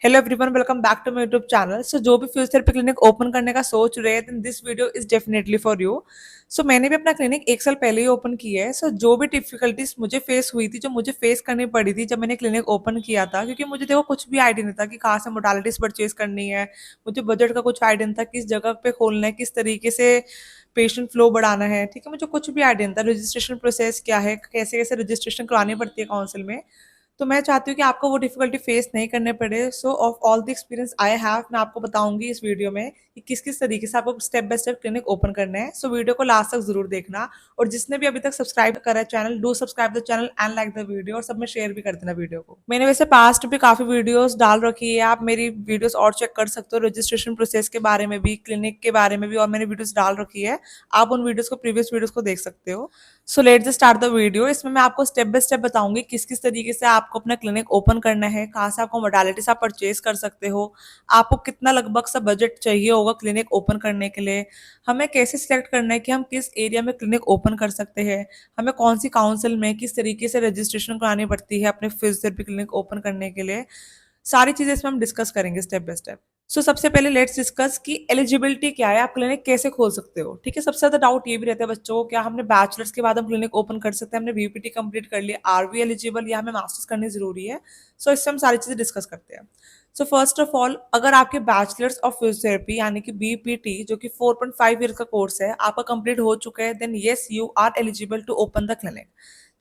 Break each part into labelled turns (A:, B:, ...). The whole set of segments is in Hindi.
A: Hello everyone, welcome back to my YouTube channel. So जो भी फिजियोथेरेपी क्लिनिक ओपन करने का सोच रहे हैं, then this video is definitely for you. So मैंने भी अपना क्लिनिक 1 साल पहले ही ओपन किया है। सो जो भी डिफिकल्टीज मुझे फेस हुई थी, जो मुझे फेस करनी पड़ी थी जब मैंने क्लिनिक ओपन किया था, क्योंकि मुझे देखो कुछ भी आइडिया नहीं था कि कहाँ से मोडालिटीज परचेज करनी है। मुझे बजट का कुछ आइडिया नहीं था, किस जगह पे खोलना है, किस तरीके से पेशेंट फ्लो बढ़ाना है। ठीक है, मुझे कुछ भी आइडिया नहीं था। रजिस्ट्रेशन प्रोसेस क्या है, कैसे कैसे रजिस्ट्रेशन करवानी पड़ती है काउंसिल में। तो मैं चाहती हूँ कि आपको वो डिफिकल्टी फेस नहीं करने पड़े। सो of all the experience I have, मैं आपको बताऊंगी इस वीडियो में कि किस किस तरीके से आपको step by step clinic open करना है। सो वीडियो को लास्ट तक जरूर देखना। और जिसने भी अभी तक सब्सक्राइब करा है channel, do subscribe the channel and like the video, और सब में शेयर भी कर देना वीडियो को। मैंने वैसे पास्ट भी काफी वीडियोस डाल रखी है, आप मेरी वीडियोस और चेक कर सकते हो। रजिस्ट्रेशन प्रोसेस के बारे में भी, क्लिनिक के बारे में भी, और मैंने वीडियोस डाल रखी है। आप उन वीडियोस को, प्रीवियस वीडियोस को देख सकते हो। So let's start the video. इसमें मैं आपको स्टेप बाय स्टेप बताऊंगी किस किस तरीके से आपको अपना क्लिनिक ओपन करना है, कहाँ से आपको मोडालिटीज आप परचेज कर सकते हो, आपको कितना लगभग सा बजट चाहिए होगा क्लिनिक ओपन करने के लिए, हमें कैसे सिलेक्ट करना है कि हम किस एरिया में क्लिनिक ओपन कर सकते हैं, हमें कौन सी काउंसिल में किस तरीके से रजिस्ट्रेशन करानी पड़ती है अपने फिजियोथेरेपी क्लिनिक ओपन करने के लिए। सारी चीजें इसमें हम डिस्कस करेंगे स्टेप बाय स्टेप। सो सबसे पहले लेट्स डिस्कस कि एलिजिबिलिटी क्या है, आप क्लिनिक कैसे खोल सकते हो। ठीक है, सबसे ज्यादा डाउट ये भी रहता है बच्चों को, क्या हमने बैचलर्स के बाद हम क्लिनिक ओपन कर सकते हैं, हमने बीपीटी कंप्लीट कर लिया, आर वी एलिजिबल, या हमें मास्टर्स करनी जरूरी है। सो इससे हम सारी चीजें डिस्कस करते हैं। सो फर्स्ट ऑफ ऑल, अगर आपके बैचलर्स ऑफ फिजियोथेरेपी यानी कि बीपीटी, जो कि 4.5 ईयर का कोर्स है, आपका कंप्लीट हो चुका है, then yes you are eligible to open the clinic.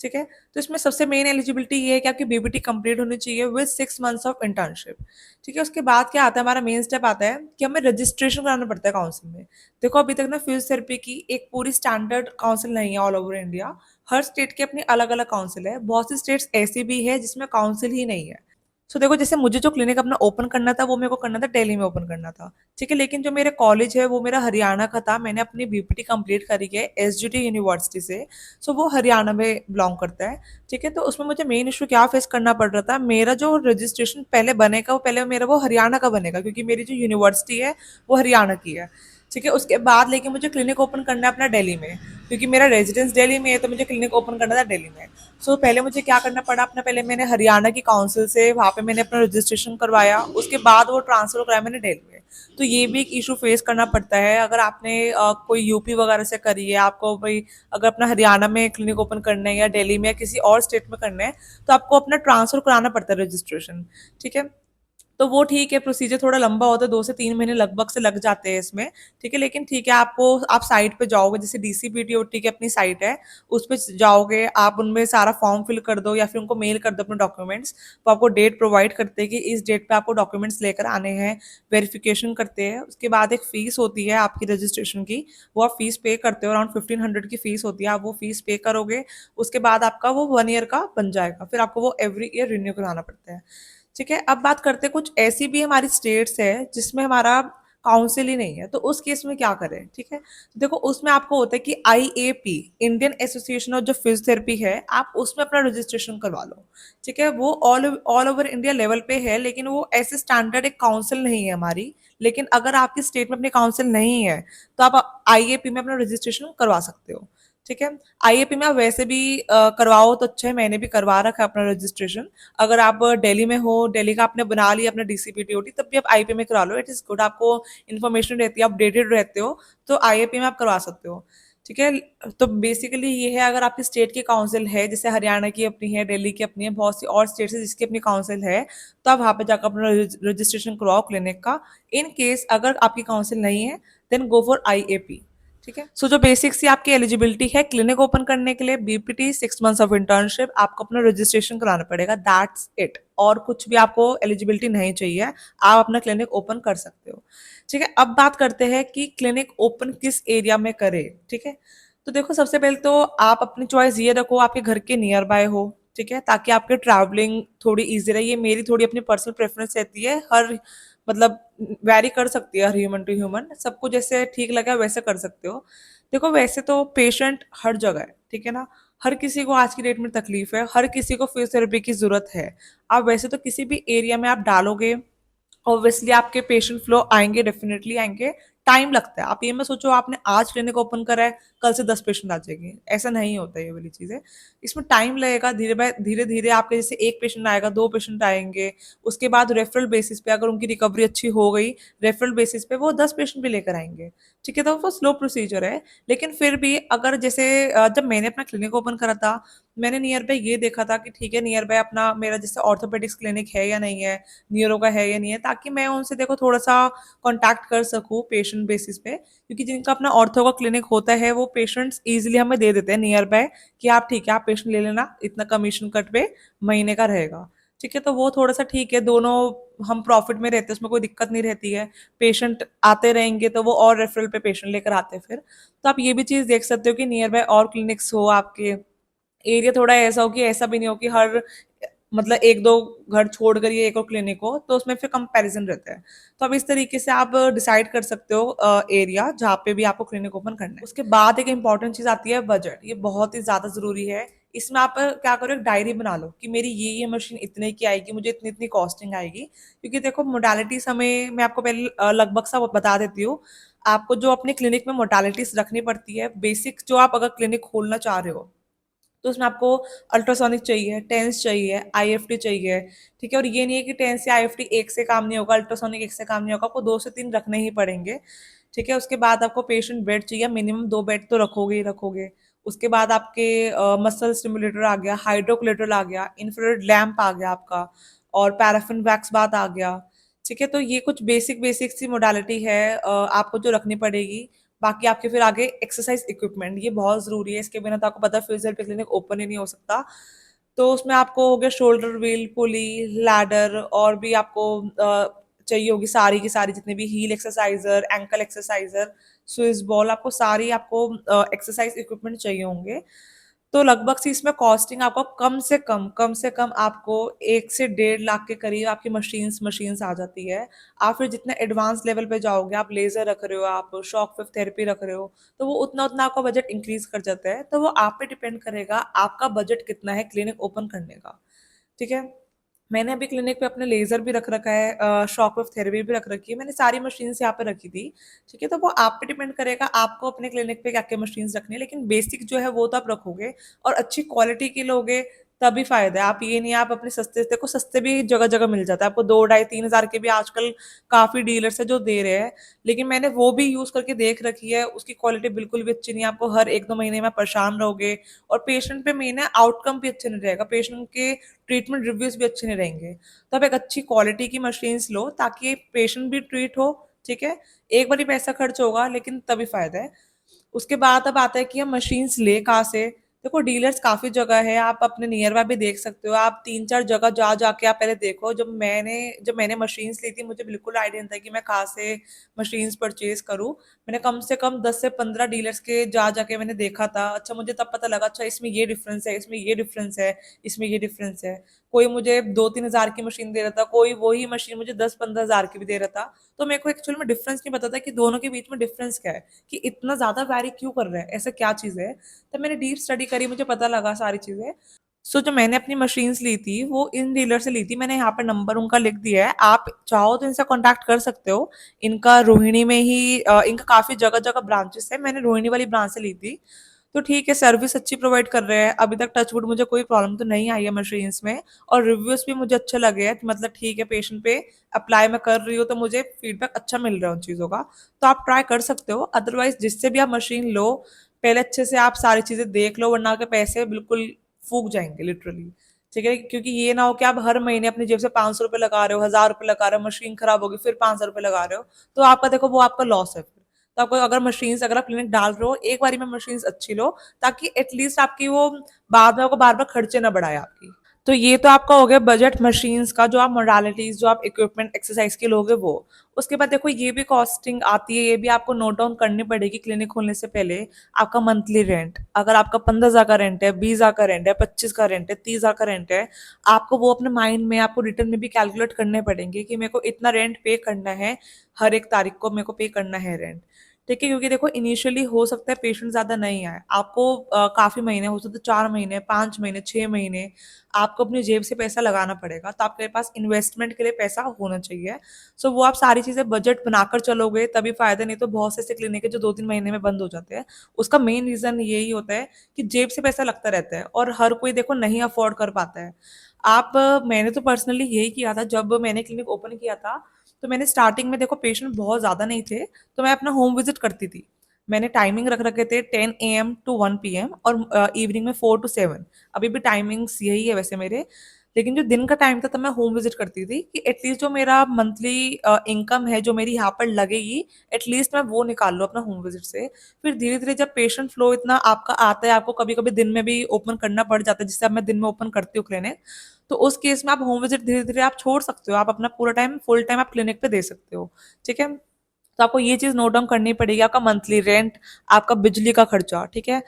A: ठीक है, तो इसमें सबसे मेन एलिजिबिलिटी ये है कि आपकी बीबीटी कंप्लीट होनी चाहिए विद 6 मंथ्स ऑफ इंटर्नशिप। ठीक है, उसके बाद क्या आता है, हमारा मेन स्टेप आता है कि हमें रजिस्ट्रेशन कराना पड़ता है काउंसिल में। देखो अभी तक ना फिजियोथेरेपी की एक पूरी स्टैंडर्ड काउंसिल नहीं है ऑल ओवर इंडिया। हर स्टेट की अपनी अलग अलग काउंसिल है। बहुत सी स्टेट्स ऐसी भी है जिसमें काउंसिल ही नहीं है। सो देखो, जैसे मुझे जो क्लिनिक अपना ओपन करना था वो मेरे को करना था दिल्ली में ओपन करना था। ठीक है, लेकिन जो मेरे कॉलेज है वो मेरा हरियाणा का था। मैंने अपनी बीपीटी कंप्लीट करी है एसजीटी यूनिवर्सिटी से। सो वो हरियाणा में बिलोंग करता है। ठीक है, तो उसमें मुझे मेन इशू क्या फेस करना पड़ रहा था, मेरा जो रजिस्ट्रेशन पहले बनेगा वो पहले मेरा वो हरियाणा का बनेगा, क्योंकि मेरी जो यूनिवर्सिटी है वो हरियाणा की है। ठीक है, उसके बाद लेकिन मुझे क्लिनिक ओपन करना है अपना दिल्ली में, क्योंकि मेरा रेजिडेंस दिल्ली में है, तो मुझे क्लिनिक ओपन करना था दिल्ली में। सो पहले मुझे क्या करना पड़ा, अपना पहले मैंने हरियाणा की काउंसिल से वहाँ पे मैंने अपना रजिस्ट्रेशन करवाया, उसके बाद वो ट्रांसफर कराया मैंने दिल्ली में। तो ये भी एक इशू फेस करना पड़ता है। अगर आपने कोई यूपी वगैरह से करी है, आपको भाई अगर अपना हरियाणा में क्लिनिक ओपन करना है या दिल्ली में या किसी और स्टेट में करना है, तो आपको अपना ट्रांसफर कराना पड़ता है रजिस्ट्रेशन। ठीक है, तो वो ठीक है, प्रोसीजर थोड़ा लंबा होता है, 2 से 3 महीने लगभग से लग जाते हैं इसमें। ठीक है, लेकिन ठीक है, आपको आप साइट पे जाओगे, जैसे डीसीपीटीओटी की अपनी साइट है, उस पर जाओगे, आप उनमें सारा फॉर्म फिल कर दो या फिर उनको मेल कर दो अपने डॉक्यूमेंट्स। वो आपको डेट प्रोवाइड करते हैं कि इस डेट पे आपको डॉक्यूमेंट्स लेकर आने हैं, वेरिफिकेशन करते हैं। उसके बाद एक फीस होती है आपकी रजिस्ट्रेशन की, वो आप फीस पे करते हो, अराउंड 1500 की फीस होती है, आप वो फीस पे करोगे। उसके बाद आपका वो 1 ईयर का बन जाएगा, फिर आपको वो एवरी ईयर रिन्यू कराना पड़ता है। ठीक है, अब बात करते हैं कुछ ऐसी भी हमारी स्टेट्स है जिसमें हमारा काउंसिल ही नहीं है, तो उस केस में क्या करें। ठीक है, तो देखो उसमें आपको होता है कि आईएपी, इंडियन एसोसिएशन ऑफ जो फिजियोथेरेपी है, आप उसमें अपना रजिस्ट्रेशन करवा लो। ठीक है, वो all all over India level पे है, लेकिन वो ऐसे स्टैंडर्ड एक काउंसिल नहीं है हमारी। लेकिन अगर आपकी स्टेट में अपनी काउंसिल नहीं है, तो आप आईएपी में अपना रजिस्ट्रेशन करवा सकते हो। ठीक है, आईएपी में आप वैसे भी करवाओ तो अच्छा है, मैंने भी करवा रखा है अपना रजिस्ट्रेशन। अगर आप दिल्ली में हो, दिल्ली का आपने बना लिया अपना डीसीपीटीओटी, तब भी आप आईपी में करा लो, इट इज गुड, आपको इन्फॉर्मेशन रहती है, अपडेटेड रहते हो, तो आईपी में आप करवा सकते हो। ठीक है, तो बेसिकली ये है, अगर आपकी स्टेट की काउंसिल है, जैसे हरियाणा की अपनी है, दिल्ली की अपनी है, बहुत सी और स्टेट्स है जिसकी अपनी काउंसिल है, तो आप वहाँ पे जाकर अपना रजिस्ट्रेशन करवाओ क्लिनिक का। इन केस अगर आपकी काउंसिल नहीं है, देन गो फॉर आईएपी। ठीक है, सो जो बेसिक्स ही आपकी एलिजिबिलिटी है क्लिनिक ओपन करने के लिए, बीपीटी, 6 मंथ्स ऑफ इंटर्नशिप, आपको अपना रजिस्ट्रेशन कराना पड़ेगा, दैट्स इट, और कुछ भी आपको एलिजिबिलिटी नहीं चाहिए, आप अपना क्लिनिक ओपन कर सकते हो। ठीक है, अब बात करते हैं कि क्लिनिक ओपन किस एरिया में करें। ठीक है, तो देखो सबसे पहले तो आप अपनी चॉइस ये रखो आपके घर के नियर बाय हो। ठीक है, ताकि आपके ट्रैवलिंग थोड़ी इजी रही है। मेरी थोड़ी अपनी पर्सनल प्रेफरेंस रहती है, हर मतलब वैरी कर सकती है हर ह्यूमन टू ह्यूमन, सबको जैसे ठीक लगा वैसे कर सकते हो। देखो वैसे तो पेशेंट हर जगह है, ठीक है ना, हर किसी को आज की डेट में तकलीफ है, हर किसी को फिजियोथेरेपी की जरूरत है। आप वैसे तो किसी भी एरिया में आप डालोगे, ऑब्वियसली आपके पेशेंट फ्लो आएंगे, डेफिनेटली आएंगे। टाइम लगता है। आप ये मत सोचो आपने आज क्लिनिक ओपन करा है, कल से 10 पेशेंट आ जाएंगे, ऐसा नहीं होता ये वाली चीज़ें। इसमें टाइम लगेगा, धीरे-धीरे आपके जैसे 1 पेशेंट आएगा, 2 पेशेंट आएँगे, उसके बाद रेफरल बेसिस पे अगर उनकी रिकवरी अच्छी हो गई, रेफरल बेसिस पे वो 10 पेशेंट भी लेकर आएँगे, ठीक है? तो वो स्लो प्रोसीजर है। लेकिन फिर भी अगर जैसे जब मैंने अपना क्लिनिक ओपन करा था, मैंने नियर बाय ये देखा था कि ठीक है, नियर बाय अपना मेरा जैसे ऑर्थोपेडिक्स क्लिनिक है या नहीं है, न्यूरो का है या नहीं है, ताकि मैं उनसे देखो थोड़ा-सा कॉन्टैक्ट कर सकूँ पेशेंट बेसिस पे। क्योंकि जिनका अपना ऑर्थो का क्लिनिक होता है, वो पेशेंट्स ईज़िली हमें दे देते हैं नियर बाय कि आप ठीक है, आप पेशेंट ले लेना, इतना कमीशन कट पे महीने का रहेगा। ठीक है, तो वो थोड़ा-सा ठीक है, दोनों हम प्रॉफिट में रहते हैं, उसमें कोई दिक्कत नहीं रहती है। पेशेंट आते रहेंगे तो वो और रेफरल पे पेशेंट लेकर आते हैं फिर। तो आप ये भी चीज़ देख सकते हो कि नियर बाय और क्लिनिक्स हो आपके, एरिया थोड़ा ऐसा हो कि ऐसा भी नहीं हो कि हर मतलब 1-2 घर छोड़कर ये एक और क्लिनिक हो, तो उसमें फिर कंपैरिज़न रहता है। तो अब इस तरीके से आप डिसाइड कर सकते हो एरिया जहाँ पे भी आपको क्लिनिक ओपन करना है। उसके बाद एक इम्पॉर्टेंट चीज़ आती है बजट, ये बहुत ही ज़्यादा ज़रूरी है। इसमें आप क्या करो, एक डायरी बना लो कि मेरी ये मशीन इतने की आएगी, मुझे इतनी-इतनी कॉस्टिंग आएगी। क्योंकि देखो मोडालिटीज़ हमें मैं आपको पहले लगभग सा बता देती हूँ। आपको जो अपने क्लिनिक में मोडालिटीज़ रखनी पड़ती है, बेसिक जो आप अगर क्लिनिक खोलना चाह रहे हो, तो उसमें आपको अल्ट्रासोनिक चाहिए, टेंस चाहिए, आईएफटी चाहिए, ठीक है? और ये नहीं है कि टेंस या आईएफटी एक से काम नहीं होगा, अल्ट्रासोनिक एक से काम नहीं होगा, आपको 2 से 3 रखने ही पड़ेंगे, ठीक है? उसके बाद आपको पेशेंट बेड चाहिए, मिनिमम 2 बेड तो रखोगे ही रखोगे। उसके बाद आपके मसल स्टिमुलेटर आ गया, हाइड्रोकोलेटरल आ गया, इंफ्रारेड लैंप आ गया आपका, और पैराफिन वैक्स बाथ आ गया, ठीक है? तो ये कुछ बेसिक सी मोडालिटी है आपको जो रखनी पड़ेगी। बाकी आपके फिर आगे एक्सरसाइज इक्विपमेंट, ये बहुत ज़रूरी है, इसके बिना तो आपको पता है फिजियोथेरेपी क्लिनिक ओपन ही नहीं हो सकता। तो उसमें आपको हो गया शोल्डर व्हील, पुली, लैडर, और भी आपको चाहिए होगी सारी की सारी जितनी भी हील एक्सरसाइज़र, एंकल एक्सरसाइज़र, स्विस बॉल, आपको सारी आपको एक्सरसाइज इक्विपमेंट चाहिए होंगे। तो लगभग से इसमें कॉस्टिंग आपको कम से कम आपको 1 से 1.5 लाख के करीब आपकी मशीन्स आ जाती है। आप फिर जितने एडवांस लेवल पे जाओगे, आप लेज़र रख रहे हो, आप शॉक वेव थेरेपी रख रहे हो, तो वो उतना-उतना आपका बजट इंक्रीज़ कर जाता है। तो वो आप पे डिपेंड करेगा, आपका बजट कितना है क्लिनिक ओपन करने का, ठीक है? मैंने अभी क्लिनिक पे अपने लेज़र भी रख रखा है, शॉक वेव थेरेपी भी रख रखी है, मैंने सारी मशीन्स यहाँ पे रखी थी, ठीक है? तो वो आप पे डिपेंड करेगा आपको अपने क्लिनिक पे क्या-क्या मशीन्स रखनी है, लेकिन बेसिक जो है वो तो आप रखोगे और अच्छी क्वालिटी की लोगे तभी फ़ायदा है। आप ये नहीं आप अपने सस्ते देखो, सस्ते भी जगह-जगह मिल जाता है, आपको 2 ढाई 3 हज़ार के भी आजकल काफ़ी डीलर्स हैं जो दे रहे हैं, लेकिन मैंने वो भी यूज़ करके देख रखी है, उसकी क्वालिटी बिल्कुल भी अच्छी नहीं है, आपको हर 1-2 महीने में परेशान रहोगे, और पेशेंट पे मेन है आउटकम भी अच्छा नहीं रहेगा, पेशेंट के ट्रीटमेंट रिव्यूज भी अच्छे नहीं रहेंगे। तो आप एक अच्छी क्वालिटी की मशीन्स लो ताकि पेशेंट भी ट्रीट हो, ठीक है? एक बार ही पैसा खर्च होगा लेकिन तभी फ़ायदा है। उसके बाद अब आता है कि हम मशीन्स ले कहाँ से? देखो डीलर्स काफ़ी जगह है, आप अपने नियर बाय भी देख सकते हो, आप 3-4 जगह जा जाके आप पहले देखो। जब मैंने मशीन्स ली थी, मुझे बिल्कुल आइडिया नहीं था कि मैं कहाँ से मशीन्स परचेज़ करूँ। मैंने कम से कम 10 से 15 डीलर्स के जा जाके मैंने देखा था। अच्छा मुझे तब पता लगा, अच्छा इसमें ये डिफ़रेंस है, इसमें ये डिफ़रेंस है, इसमें ये डिफ़रेंस है। कोई मुझे 2-3 हज़ार की मशीन दे रहा था, कोई वही मशीन मुझे 10-15 हज़ार की भी दे रहा था। तो मेरे को एक्चुअल में डिफ़रेंस नहीं पता था कि दोनों के बीच में डिफ़रेंस क्या है? कि इतना ज़्यादा वैरी क्यों कर रहा है? ऐसा क्या चीज़ है? तब मैंने डीप स्टडी करी, मुझे पता लगा सारी चीज़ें। सो जो मैंने अपनी मशीन्स ली थी, वो इन डीलर से ली थी। मैंने यहाँ पे नंबर उनका लिख दिया है। आप चाहो तो इनसे कॉन्टैक्ट कर सकते हो। इनका रोहिणी में ही इनका काफ़ी जगह-जगह ब्रांचेस है। मैंने रोहिणी वाली ब्रांच से ली थी। तो ठीक है, सर्विस अच्छी प्रोवाइड कर रहे हैं। अभी तक टच वुड मुझे कोई प्रॉब्लम तो नहीं आई है मशीन्स में, और रिव्यूज़ भी मुझे अच्छे लगे हैं। मतलब ठीक है, पेशेंट पे अप्लाई मैं कर रही हूँ तो मुझे फीडबैक अच्छा मिल रहा है उन चीज़ों का। तो आप ट्राई कर सकते हो। अदरवाइज़ जिससे भी आप मशीन लो, पहले अच्छे से आप सारी चीज़ें देख लो, वरना आपके पैसे बिल्कुल फूक जाएँगे लिटरली। ठीक है? क्योंकि ये ना हो कि आप हर महीने अपनी जेब से ₹500 लगा रहे हो, ₹1000 लगा रहे हो, मशीन खराब होगी, फिर ₹500 लगा रहे हो, तो आपका देखो वो आपका लॉस है फिर। तो आपको अगर आप क्लिनिक डाल रहे हो, एक बारी में मशीन्स अच्छी लो, ताकि एटलीस्ट आपकी वो बाद में आपको बार-बार खर्चे ना बढ़ाए आपकी। तो ये तो आपका हो गया बजट मशीन्स का, जो आप मोडालिटीज़, जो आप इक्विपमेंट एक्सरसाइज के लोगे वो। उसके बाद देखो ये भी कॉस्टिंग आती है, ये भी आपको नोट डाउन करनी पड़ेगी क्लिनिक खोलने से पहले। आपका मंथली रेंट, अगर आपका 15,000 का रेंट है, 20,000 का रेंट है, 25 का रेंट है, 30,000 का रेंट है, आपको वो अपने माइंड में आपको रिटर्न में भी कैलकुलेट करने पड़ेंगे कि मेरे को इतना रेंट पे करना है, हर एक तारीख को मेरे को पे करना है रेंट। ठीक है, क्योंकि देखो इनिशियली हो सकता है पेशेंट ज़्यादा नहीं आए, आपको काफ़ी महीने हो सकते हैं, 4 महीने, 5 महीने, 6 महीने आपको अपनी जेब से पैसा लगाना पड़ेगा, तो आपके पास इन्वेस्टमेंट के लिए पैसा होना चाहिए। सो वो आप सारी चीज़ें बजट बनाकर चलोगे तभी फ़ायदा, नहीं तो बहुत से ऐसे क्लिनिक है जो 2-3 महीने में बंद हो जाते हैं। उसका मेन रीज़न यही होता है कि जेब से पैसा लगता रहता है और हर कोई देखो नहीं अफ़ोर्ड कर पाता है। मैंने तो पर्सनली यही किया था जब मैंने क्लिनिक ओपन किया था, तो मैंने स्टार्टिंग में देखो पेशेंट बहुत ज़्यादा नहीं थे, तो मैं अपना होम विजिट करती थी। मैंने टाइमिंग रख रखे थे 10 AM टू 1 PM और इवनिंग में 4 टू 7। अभी भी टाइमिंग्स यही है वैसे मेरे। लेकिन जो दिन का टाइम था तब मैं होम विजिट करती थी कि एटलीस्ट जो मेरा मंथली इनकम है जो मेरी यहाँ पर लगेगी, एटलीस्ट मैं वो निकाल लूँ अपना होम विजिट से। फिर धीरे धीरे जब पेशेंट फ्लो इतना आपका आता है, आपको कभी कभी दिन में भी ओपन करना पड़ जाता है, जिससे अब मैं दिन में ओपन करती हूँ क्लिनिक, तो उस केस में आप होम विजिट धीरे धीरे आप छोड़ सकते हो, आप अपना पूरा टाइम फुल टाइम आप क्लिनिक पे दे सकते हो। ठीक है, तो आपको ये चीज नोट डाउन करनी पड़ेगी, आपका मंथली रेंट, आपका बिजली का खर्चा। ठीक है,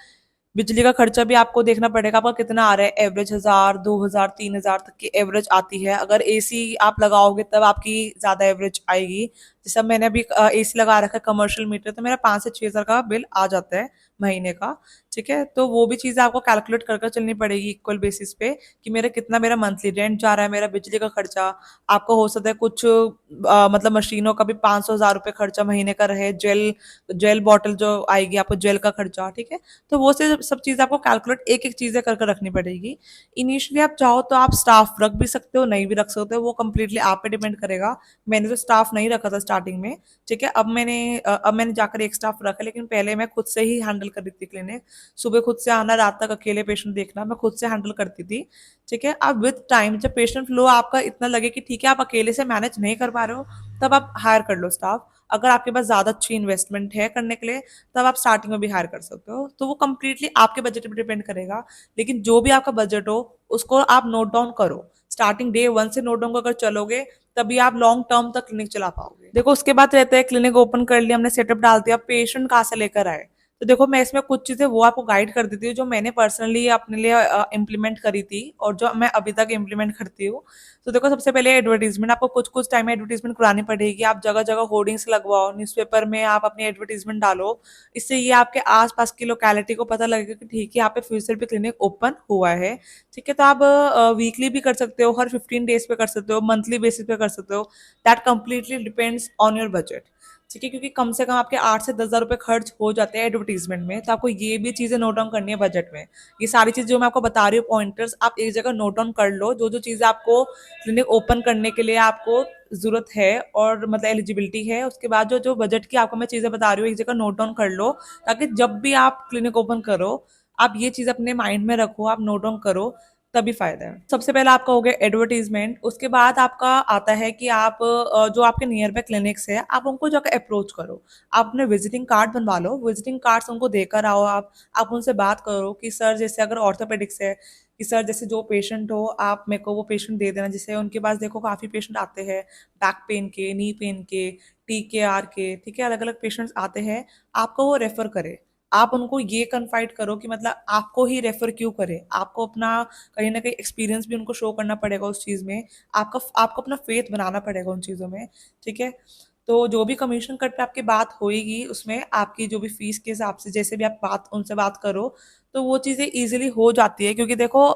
A: बिजली का खर्चा भी आपको देखना पड़ेगा आपका कितना आ रहा है, एवरेज 1000, 2000, 3000 तक की एवरेज आती है। अगर एसी आप लगाओगे तब आपकी ज्यादा एवरेज आएगी। जैसे मैंने अभी एसी लगा रखा है कमर्शियल मीटर, तो मेरा 5 से 6 हजार का बिल आ जाता है महीने का। ठीक है, तो वो भी चीजें आपको कैलकुलेट कर चलनी पड़ेगी इक्वल बेसिस पे कि मेरा मंथली रेंट जा रहा है, मेरा बिजली का खर्चा। आपको हो सकता है कुछ मतलब मशीनों का भी 500 हजार रुपये खर्चा महीने का रहे, जेल जेल बॉटल जो आएगी आपको जेल का खर्चा। ठीक है, तो वो से सब चीज़ आपको कैलकुलेट एक एक चीज़ें कर रखनी पड़ेगी। इनिशियली आप चाहो तो आप स्टाफ रख भी सकते हो, नहीं भी रख सकते हो, वो कम्प्लीटली आप पे डिपेंड करेगा। मैंने तो स्टाफ नहीं रखा था स्टार्टिंग में। ठीक है, अब मैंने जाकर एक स्टाफ रखा, लेकिन पहले मैं खुद से ही हैंडल कर रही थी क्लिनिक। सुबह खुद से आना, रात तक अकेले पेशेंट देखना, मैं खुद से हैंडल करती थी। ठीक है, अब विद टाइम जब पेशेंट फ्लो आपका इतना लगे कि ठीक है आप अकेले से मैनेज नहीं कर पा रहे हो, तब आप हायर कर लो स्टाफ। अगर आपके पास ज़्यादा अच्छी इन्वेस्टमेंट है करने के लिए, तब आप स्टार्टिंग में भी हायर कर सकते हो। तो वो कंप्लीटली आपके बजट पे डिपेंड करेगा। लेकिन जो भी आपका बजट हो उसको आप नोट डाउन करो, स्टार्टिंग डे 1 से नोट डाउन अगर चलोगे तभी आप लॉन्ग टर्म तक क्लिनिक चला पाओगे। देखो उसके बाद रहता है क्लिनिक ओपन कर लिया हमने, सेटअप डाल दिया, पेशेंट कहाँ से लेकर आए। तो देखो मैं इसमें कुछ चीजें वो आपको गाइड कर देती हूँ जो मैंने पर्सनली अपने लिए इम्प्लीमेंट करी थी और जो मैं अभी तक इम्प्लीमेंट करती हूँ। तो देखो सबसे पहले एडवर्टीजमेंट, आपको कुछ कुछ टाइम में एडवर्टीजमेंट करानी पड़ेगी। आप जगह जगह होर्डिंग्स लगवाओ, न्यूज़पेपर में आप अपनी एडवर्टीजमेंट डालो। इससे ये आपके आसपास की लोकेलिटी को पता लगेगा कि ठीक है यहाँ पे फ्यूचर पे क्लिनिक ओपन हुआ है। ठीक है, तो आप वीकली भी कर सकते हो, हर 15 डेज पे कर सकते हो, मंथली बेसिस पे कर सकते हो। That completely depends on your budget. ठीक है, क्योंकि कम से कम आपके 8 से 10 हजार रुपए खर्च हो जाते हैं एडवर्टीजमेंट में, तो आपको ये भी चीजें नोट डाउन करनी है बजट में। ये सारी चीजें जो मैं आपको बता रही हूँ पॉइंटर्स, आप एक जगह नोट डाउन कर लो, जो जो चीजें आपको क्लिनिक ओपन करने के लिए आपको जरूरत है और मतलब एलिजिबिलिटी है। उसके बाद जो जो बजट की आपको मैं चीजें बता रही हूँ एक जगह नोट डाउन कर लो, ताकि जब भी आप क्लिनिक ओपन करो आप ये चीज अपने माइंड में रखो, आप नोट डाउन करो, तभी फायदा है। सबसे पहले आपका हो गया एडवर्टीजमेंट, उसके बाद आपका आता है कि आप जो आपके नियर बाय क्लिनिक्स है आप उनको जाकर अप्रोच करो। आप अपने विजिटिंग कार्ड बनवा लो, विजिटिंग कार्ड्स उनको देकर आओ। आप उनसे बात करो कि सर जैसे अगर ऑर्थोपेडिक्स है कि सर जैसे जो पेशेंट हो आप मेरे को वो पेशेंट दे देना। जैसे उनके पास देखो काफ़ी पेशेंट आते हैं बैक पेन के, नी पेन के, TKR के। ठीक है, अलग अलग पेशेंट्स आते हैं, आपको वो रेफर करे। आप उनको ये कन्फाइड करो कि मतलब आपको ही रेफर क्यों करे, आपको अपना कहीं ना कहीं एक्सपीरियंस भी उनको शो करना पड़ेगा उस चीज़ में। आपको अपना फेथ बनाना पड़ेगा उन चीज़ों में। ठीक है, तो जो भी कमीशन कट पे आपकी बात होएगी उसमें आपकी जो भी फीस के हिसाब से जैसे भी आप उनसे बात करो, तो वो चीज़ें इजीली हो जाती है। क्योंकि देखो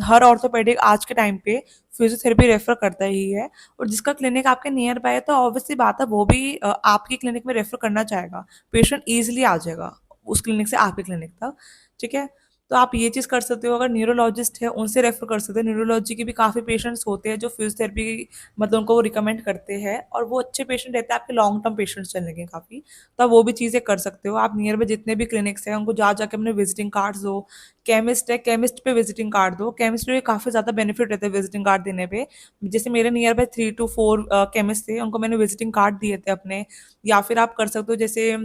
A: हर ऑर्थोपेडिक आज के टाइम पे फिजियोथेरेपी रेफर करता ही है, और जिसका क्लिनिक आपके नियर बाय है तो ऑब्वियसली बात है वो भी आपकी क्लिनिक में रेफर करना चाहेगा। पेशेंट ईजिली आ जाएगा उस क्लिनिक से आपके क्लिनिक तक। ठीक है, तो आप ये चीज़ कर सकते हो। अगर न्यूरोलॉजिस्ट है उनसे रेफर कर सकते हो, न्यूरोलॉजी के भी काफ़ी पेशेंट्स होते हैं जो फिजियोथेरेपी मतलब उनको वो रिकमेंड करते हैं, और वो अच्छे पेशेंट रहते हैं, आपके लॉन्ग टर्म पेशेंट्स चलने के काफ़ी। तो आप वो भी चीज़ें कर सकते हो। आप नियर में जितने भी क्लिनिक्स हैं उनको जा जाके अपने विजिटिंग कार्ड्स दो। केमिस्ट है, केमिस्ट पे विजिटिंग कार्ड दो, केमिस्ट पे काफ़ी ज़्यादा बेनिफिट रहता है विजिटिंग कार्ड देने पे। जैसे मेरे नियर बाय 3 to 4 केमिस्ट थे, उनको मैंने विजिटिंग कार्ड दिए थे अपने। या फिर आप कर सकते हो जैसे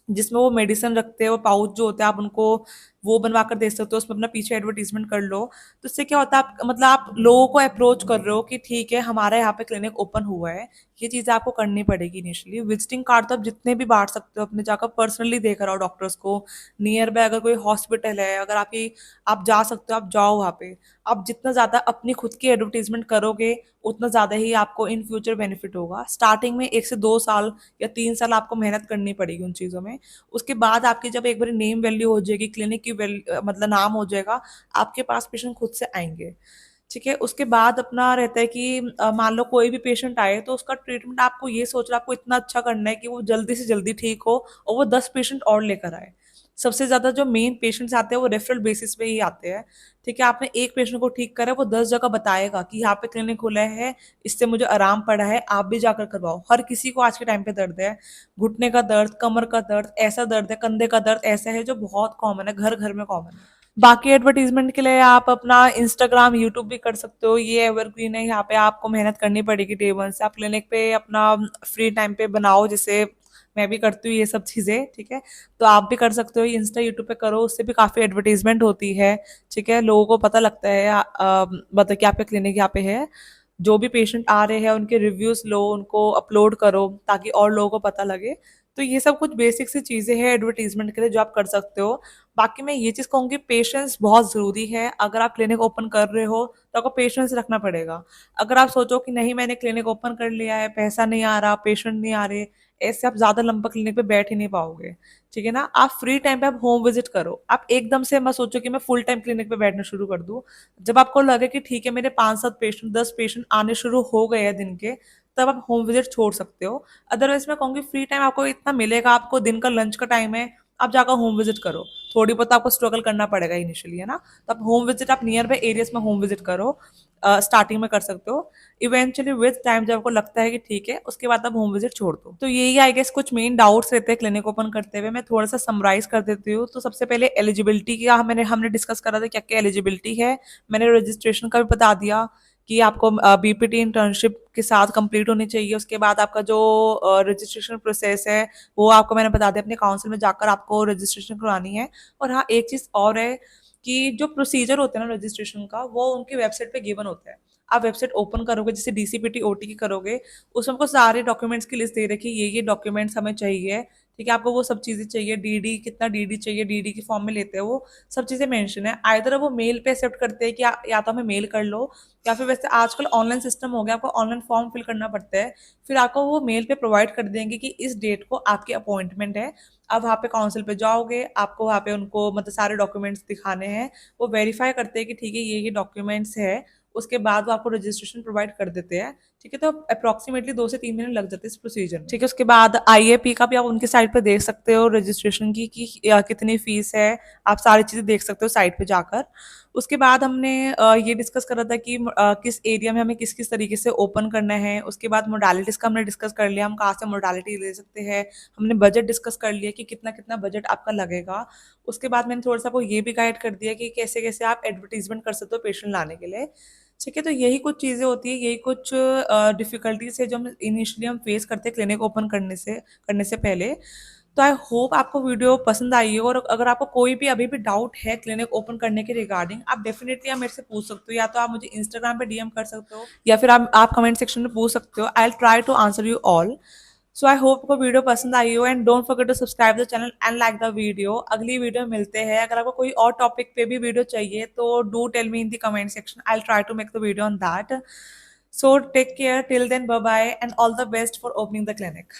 A: जिसमें वो मेडिसिन रखते हैं, वो पाउच जो होता है आप उनको वो बनवा कर दे सकते हो, उसमें अपना पीछे एडवर्टीजमेंट कर लो। तो इससे क्या होता है, आप मतलब आप लोगों को अप्रोच कर रहे हो कि ठीक है हमारे यहाँ पे क्लिनिक ओपन हुआ है। ये चीज़ आपको करनी पड़ेगी इनिशियली। विजिटिंग कार्ड तो आप जितने भी बांट सकते हो, अपने जाकर पर्सनली देख रहा हो डॉक्टर्स को। नियर बाय अगर कोई हॉस्पिटल है, अगर आप जा सकते हो, आप जाओ वहाँ पे। आप जितना ज़्यादा अपनी खुद की एडवर्टीजमेंट करोगे, उतना ज़्यादा ही आपको इन फ्यूचर बेनिफिट होगा। स्टार्टिंग में 1 से 2 साल या 3 साल आपको मेहनत करनी पड़ेगी उन चीज़ों में। उसके बाद आपकी जब एक बार नेम वैल्यू हो जाएगी, क्लिनिक की मतलब नाम हो जाएगा, आपके पास पेशेंट खुद से आएंगे। ठीक है, उसके बाद अपना रहता है कि मान लो कोई भी पेशेंट आए तो उसका ट्रीटमेंट आपको ये सोच रहा है, आपको इतना अच्छा करना है कि वो जल्दी से जल्दी ठीक हो और वो 10 पेशेंट और लेकर आए। सबसे ज्यादा जो मेन पेशेंट्स आते हैं वो रेफरल बेसिस पे ही आते हैं। ठीक है, आपने एक पेशेंट को ठीक करा, वो 10 जगह बताएगा कि यहाँ पे क्लिनिक खुला है, इससे मुझे आराम पड़ा है, आप भी जाकर करवाओ। हर किसी को आज के टाइम पे दर्द है, घुटने का दर्द, कमर का दर्द, ऐसा दर्द है, कंधे का दर्द ऐसा है जो बहुत कॉमन है, घर घर में कॉमन है। बाकी एडवर्टीजमेंट के लिए आप अपना इंस्टाग्राम, यूट्यूब भी कर सकते हो। ये एवरग्रीन है, यहाँ पे आपको मेहनत करनी पड़ेगी डे वन से। आप क्लिनिक पे अपना फ्री टाइम पे बनाओ, जैसे मैं भी करती हूँ ये सब चीज़ें। ठीक है, तो आप भी कर सकते हो, इंस्टा यूट्यूब पे करो, उससे भी काफ़ी एडवर्टीजमेंट होती है। ठीक है, लोगों को पता लगता है मतलब कि आपका क्लिनिक यहाँ पे है। जो भी पेशेंट आ रहे हैं उनके रिव्यूज लो, उनको अपलोड करो ताकि और लोगों को पता लगे। तो ये सब कुछ बेसिक सी चीज़ें हैं एडवर्टीजमेंट के लिए जो आप कर सकते हो। बाकी मैं ये चीज़ कहूँगी, पेशेंस बहुत ज़रूरी है। अगर आप क्लिनिक ओपन कर रहे हो तो आपको पेशेंस रखना पड़ेगा। अगर आप सोचो कि नहीं मैंने क्लिनिक ओपन कर लिया है, पैसा नहीं आ रहा, पेशेंट नहीं आ रहे, ऐसे आप ज़्यादा लंबा क्लिनिक पे बैठ ही नहीं पाओगे। ठीक है ना, आप फ्री टाइम पे आप होम विजिट करो। आप एकदम से मत सोचो कि मैं फुल टाइम क्लिनिक पे बैठना शुरू कर दूं। जब आपको लगे कि ठीक है मेरे 5-7 पेशेंट, 10 पेशेंट आने शुरू हो गए हैं दिन के, तब आप होम विजिट छोड़ सकते हो। अदरवाइज मैं कहूँगी फ्री टाइम आपको इतना मिलेगा, आपको दिन का लंच का टाइम है, आप जाकर होम विजिट करो। थोड़ी बहुत आपको स्ट्रगल करना पड़ेगा इनिशियली, है ना। तो आप होम विजिट, आप नियर बाय एरियाज में होम विजिट करो। स्टार्टिंग में कर सकते हो। इवेंचुअली विद टाइम जब आपको लगता है कि ठीक है, उसके बाद आप होम विजिट छोड़ दो। तो यही आई गेस कुछ मेन डाउट्स रहते हैं क्लिनिक ओपन करते हुए। मैं थोड़ा सा समराइज कर देती हूँ। तो सबसे पहले एलिजिबिलिटी का हमने डिस्कस करा था, क्या क्या एलिजिबिलिटी है। मैंने रजिस्ट्रेशन का भी बता दिया कि आपको बीपीटी इंटर्नशिप के साथ कंप्लीट होनी चाहिए। उसके बाद आपका जो रजिस्ट्रेशन प्रोसेस है वो आपको मैंने बता दिया, अपने काउंसिल में जाकर आपको रजिस्ट्रेशन करवानी है। और हाँ, एक चीज और है कि जो प्रोसीजर होता है ना रजिस्ट्रेशन का, वो उनकी वेबसाइट पे गिवन होता है। आप वेबसाइट ओपन करोगे, जैसे डीसीपीटी ओटी की करोगे, उसमें आपको सारे डॉक्यूमेंट्स की लिस्ट दे रखी है, ये डॉक्यूमेंट्स हमें चाहिए। ठीक है, आपको वो सब चीजें चाहिए, डीडी कितना डीडी चाहिए, डीडी की फॉर्म में लेते हैं वो सब चीजें मेंशन है। आइदर वो मेल पे एक्सेप्ट करते हैं कि या तो हमें मेल कर लो, या फिर वैसे आजकल ऑनलाइन सिस्टम हो गया, आपको ऑनलाइन फॉर्म फिल करना पड़ता है। फिर आपको वो मेल पे प्रोवाइड कर देंगे कि इस डेट को आपकी अपॉइंटमेंट है। आप वहाँ पे काउंसिल पे जाओगे, आपको वहाँ पे उनको मतलब सारे डॉक्यूमेंट्स दिखाने हैं। वो वेरीफाई करते हैं कि ठीक है ये डॉक्यूमेंट्स है। उसके बाद वो आपको रजिस्ट्रेशन प्रोवाइड कर देते हैं। ठीक है, तो अप्रोक्सीमेटली 2 से 3 महीने लग जाते हैं इस प्रोसीजर में। ठीक है, उसके बाद आईएपी का भी आप उनकी साइट पे देख सकते हो, रजिस्ट्रेशन की कि कितनी फीस है। आप सारी चीजें देख सकते हो साइट पे जाकर। उसके बाद हमने ये डिस्कस करा था कि किस एरिया में हमें किस किस तरीके से ओपन करना है। उसके बाद मोडालिटीज का हमने डिस्कस कर लिया, हम कहाँ से मोडालिटी ले सकते हैं। हमने बजट डिस्कस कर लिया कि कितना कितना बजट आपका लगेगा। उसके बाद मैंने थोड़ा सा आपको ये भी गाइड कर दिया कि कैसे कैसे आप एडवर्टीजमेंट कर सकते हो पेशेंट लाने के लिए। ठीक है, तो यही कुछ चीज़ें होती है, यही कुछ डिफिकल्टीज है जो हम फेस करते हैं क्लिनिक ओपन करने से पहले। तो आई होप आपको वीडियो पसंद आई हो। और अगर आपको कोई भी अभी भी डाउट है क्लिनिक ओपन करने के रिगार्डिंग, आप डेफिनेटली आप मेरे से पूछ सकते हो। या तो आप मुझे इंस्टाग्राम पे डीएम कर सकते हो, या फिर आप कमेंट सेक्शन में पूछ सकते हो। I will try to answer you all. So I hope आपको वीडियो पसंद आई हो, and don't forget to subscribe the channel and like the video. अगली वीडियो में मिलते हैं। अगर आपको कोई और टॉपिक पे भी वीडियो चाहिए तो do tell me in the comment section, I will try to make the video on that. So take care till then, bye bye, and all the best for opening the clinic.